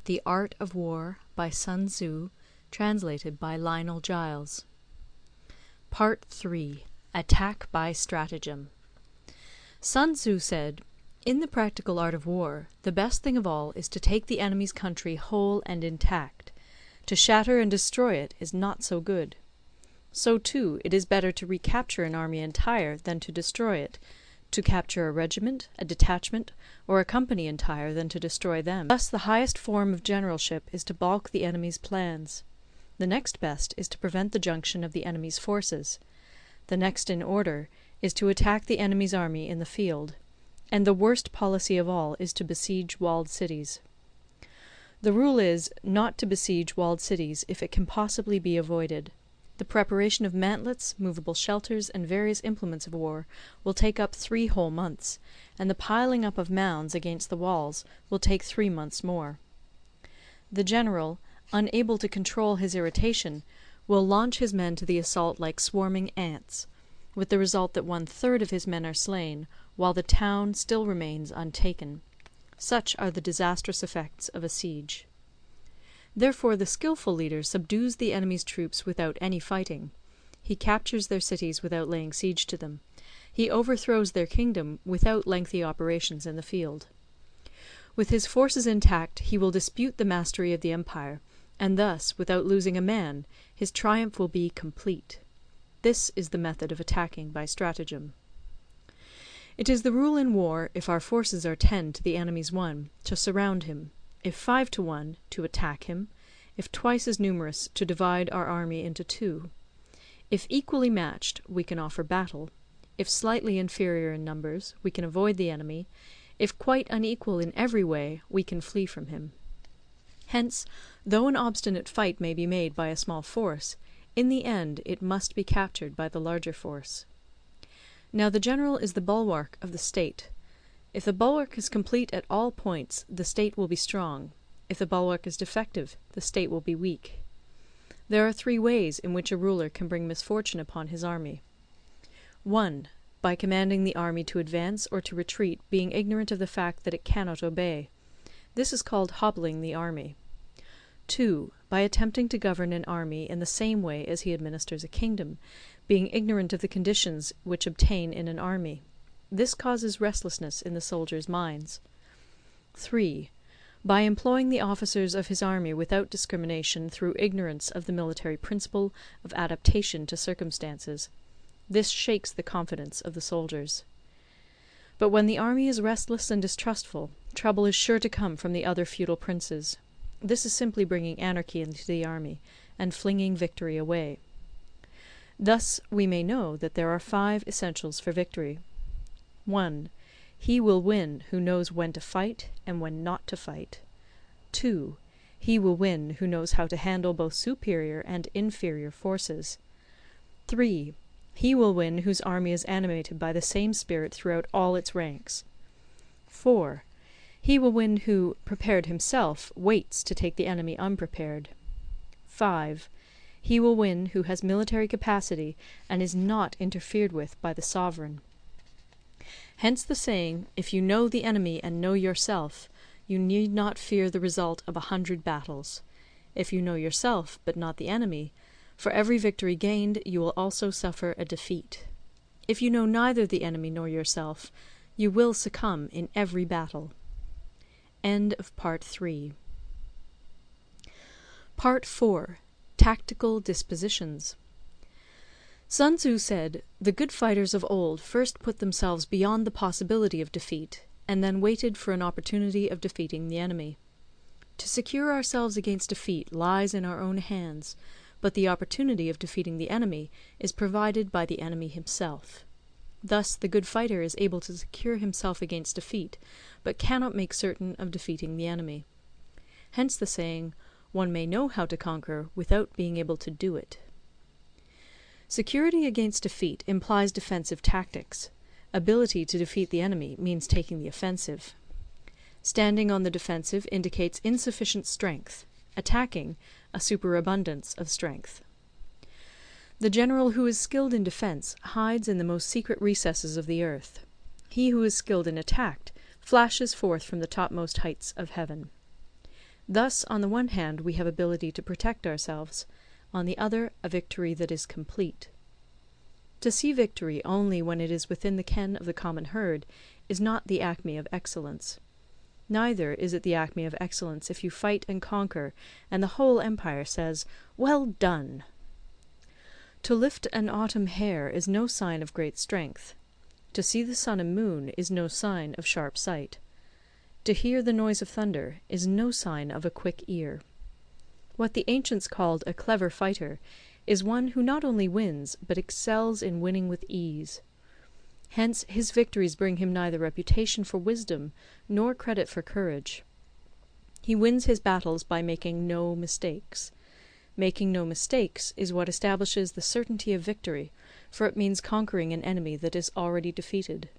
The Art of War by Sun Tzu, translated by Lionel Giles. Part 3. Attack by Stratagem. Sun Tzu said, "In the practical art of war, the best thing of all is to take the enemy's country whole and intact. To shatter and destroy it is not so good. So, too, it is better to recapture an army entire than to destroy it, to capture a regiment, a detachment, or a company entire than to destroy them. Thus the highest form of generalship is to balk the enemy's plans. The next best is to prevent the junction of the enemy's forces. The next in order is to attack the enemy's army in the field. And the worst policy of all is to besiege walled cities. The rule is, not to besiege walled cities if it can possibly be avoided. The preparation of mantlets, movable shelters, and various implements of war will take up 3 whole months, and the piling up of mounds against the walls will take 3 months more. The general, unable to control his irritation, will launch his men to the assault like swarming ants, with the result that 1/3 of his men are slain, while the town still remains untaken. Such are the disastrous effects of a siege. Therefore the skilful leader subdues the enemy's troops without any fighting. He captures their cities without laying siege to them. He overthrows their kingdom without lengthy operations in the field. With his forces intact he will dispute the mastery of the empire, and thus, without losing a man, his triumph will be complete. This is the method of attacking by stratagem. It is the rule in war, if our forces are 10 to the enemy's 1, to surround him; if 5 to 1, to attack him; if twice as numerous, to divide our army into 2. If equally matched, we can offer battle; if slightly inferior in numbers, we can avoid the enemy; if quite unequal in every way, we can flee from him. Hence, though an obstinate fight may be made by a small force, in the end it must be captured by the larger force. Now the general is the bulwark of the state. If the bulwark is complete at all points, the state will be strong; if the bulwark is defective, the state will be weak. There are 3 ways in which a ruler can bring misfortune upon his army. 1. By commanding the army to advance or to retreat, being ignorant of the fact that it cannot obey. This is called hobbling the army. 2. By attempting to govern an army in the same way as he administers a kingdom, being ignorant of the conditions which obtain in an army. This causes restlessness in the soldiers' minds. 3. By employing the officers of his army without discrimination through ignorance of the military principle of adaptation to circumstances. This shakes the confidence of the soldiers. But when the army is restless and distrustful, trouble is sure to come from the other feudal princes. This is simply bringing anarchy into the army, and flinging victory away. Thus we may know that there are 5 essentials for victory. 1. He will win who knows when to fight and when not to fight. 2. He will win who knows how to handle both superior and inferior forces. 3. He will win whose army is animated by the same spirit throughout all its ranks. 4. He will win who, prepared himself, waits to take the enemy unprepared. 5. He will win who has military capacity and is not interfered with by the sovereign. Hence the saying, if you know the enemy and know yourself, you need not fear the result of 100 battles. If you know yourself, but not the enemy, for every victory gained you will also suffer a defeat. If you know neither the enemy nor yourself, you will succumb in every battle. End of Part 3. Part 4. Tactical Dispositions. Sun Tzu said, "The good fighters of old first put themselves beyond the possibility of defeat, and then waited for an opportunity of defeating the enemy. To secure ourselves against defeat lies in our own hands, but the opportunity of defeating the enemy is provided by the enemy himself. Thus the good fighter is able to secure himself against defeat, but cannot make certain of defeating the enemy. Hence the saying, 'One may know how to conquer without being able to do it.' Security against defeat implies defensive tactics. Ability to defeat the enemy means taking the offensive. Standing on the defensive indicates insufficient strength; attacking, a superabundance of strength. The general who is skilled in defence hides in the most secret recesses of the earth. He who is skilled in attack flashes forth from the topmost heights of heaven. Thus, on the one hand, we have ability to protect ourselves, on the other, a victory that is complete. To see victory only when it is within the ken of the common herd is not the acme of excellence. Neither is it the acme of excellence if you fight and conquer, and the whole empire says, "Well done!" To lift an autumn hare is no sign of great strength. To see the sun and moon is no sign of sharp sight. To hear the noise of thunder is no sign of a quick ear. What the ancients called a clever fighter is one who not only wins, but excels in winning with ease. Hence his victories bring him neither reputation for wisdom nor credit for courage. He wins his battles by making no mistakes. Making no mistakes is what establishes the certainty of victory, for it means conquering an enemy that is already defeated.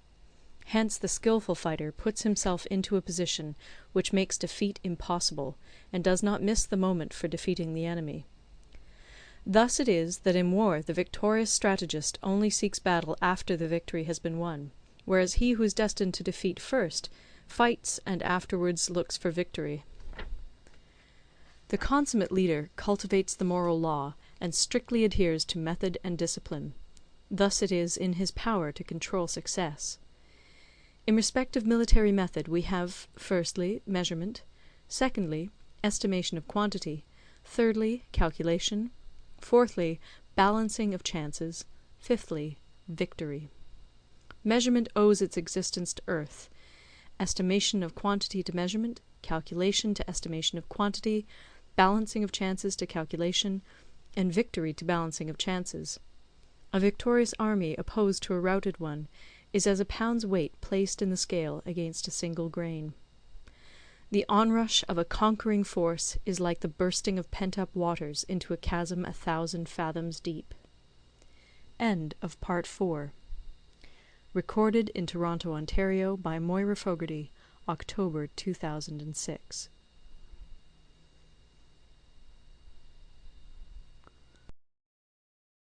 Hence the skilful fighter puts himself into a position which makes defeat impossible, and does not miss the moment for defeating the enemy. Thus it is that in war the victorious strategist only seeks battle after the victory has been won, whereas he who is destined to defeat first fights and afterwards looks for victory. The consummate leader cultivates the moral law and strictly adheres to method and discipline. Thus it is in his power to control success. In respect of military method we have, firstly, measurement; secondly, estimation of quantity; thirdly, calculation; fourthly, balancing of chances; fifthly, victory. Measurement owes its existence to earth; estimation of quantity to measurement; calculation to estimation of quantity; balancing of chances to calculation; and victory to balancing of chances. A victorious army opposed to a routed one is as a pound's weight placed in the scale against a single grain. The onrush of a conquering force is like the bursting of pent-up waters into a chasm 1,000 fathoms deep. End of Part 4. Recorded in Toronto, Ontario by Moira Fogarty, October 2006.